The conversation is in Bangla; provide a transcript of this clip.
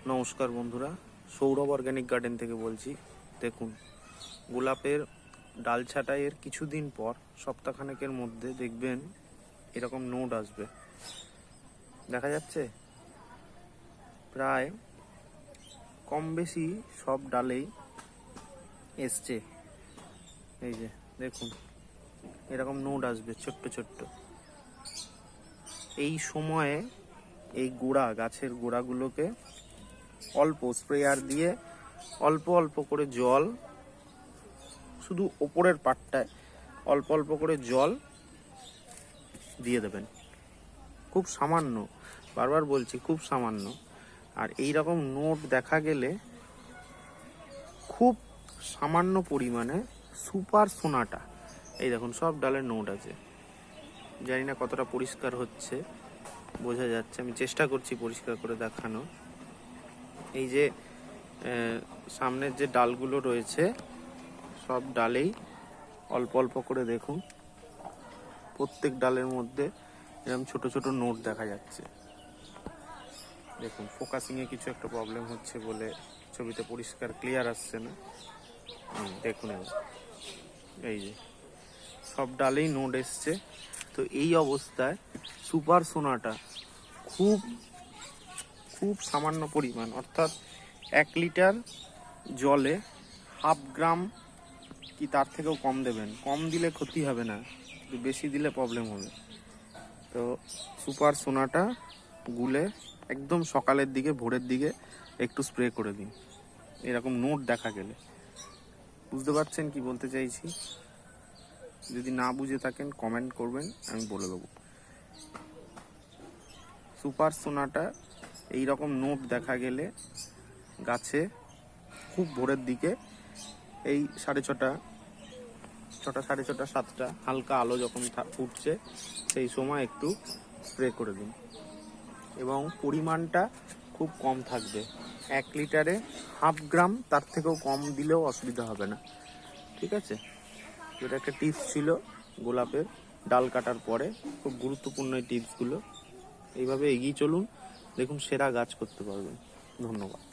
নমস্কার বন্ধুরা, সৌরভ অর্গানিক গার্ডেন থেকে বলছি। দেখুন, গোলাপের ডাল ছাঁটাইয়ের কিছুদিন পর সপ্তাহখানেকের মধ্যে দেখবেন এরকম নোড আসবে। দেখা যাচ্ছে প্রায় কম বেশি সব ডালেই এসছে। এই যে দেখুন, এরকম নোড আসবে ছোট্ট ছোট্ট। এই সময়ে এই গাছের গোড়াগুলোকে অল্প স্প্রেয়ার দিয়ে অল্প অল্প করে জল, শুধু ওপরের পাটটায় অল্প অল্প করে জল দিয়ে দেবেন। খুব সামান্য, বারবার বলছি খুব সামান্য। আর এই রকম নোট দেখা গেলে খুব সামান্য পরিমাণে সুপার সোনাটা, এই দেখুন সব ডালের নোট আছে। জানি না কতটা পরিষ্কার হচ্ছে, বোঝা যাচ্ছে, আমি চেষ্টা করছি পরিষ্কার করে দেখানো। এই যে সামনের যে ডালগুলো রয়েছে সব ডালেই অল্প অল্প করে দেখুন, প্রত্যেক ডালের মধ্যে এরকম ছোট ছোট নোট দেখা যাচ্ছে। দেখুন, ফোকাসিংয়ে কিছু একটা প্রবলেম হচ্ছে বলে ছবিতে পরিষ্কার ক্লিয়ার আসছে না। দেখুন এবার, এই যে সব ডালেই নোট এসছে। তো এই অবস্থায় সুপার সোনাটা খুব খুব সামান্য পরিমাণ, অর্থাৎ 1 লিটার জলে 1/2 গ্রাম কি তার থেকেও কম দেবেন। কম দিলে ক্ষতি হবে না, কিন্তু বেশি দিলে প্রবলেম হবে। তো সুপার সোনাটা গুলে একদম সকালের দিকে, ভোরের দিকে একটু স্প্রে করে দিন এরকম নোট দেখা গেলে। বুঝতে পারছেন কি বলতে চাইছি? যদি না বুঝে থাকেন কমেন্ট করবেন, আমি বলে দেবো। সুপার সোনাটা এইরকম নোট দেখা গেলে গাছে খুব ভোরের দিকে, এই 6:30, 6টা, 6:30, 7টা হালকা আলো যখন ফুটছে সেই সময় একটু স্প্রে করে দিন। এবং পরিমাণটা খুব কম থাকবে, 1 লিটারে 1/2 গ্রাম, তার থেকেও কম দিলেও অসুবিধা হবে না। ঠিক আছে? এটা একটা টিপস ছিল গোলাপের ডাল কাটার পরে, খুব গুরুত্বপূর্ণ এই টিপসগুলো। এইভাবে এগিয়ে চলুন, দেখুন সেরা গাছ করতে পারবেন। ধন্যবাদ।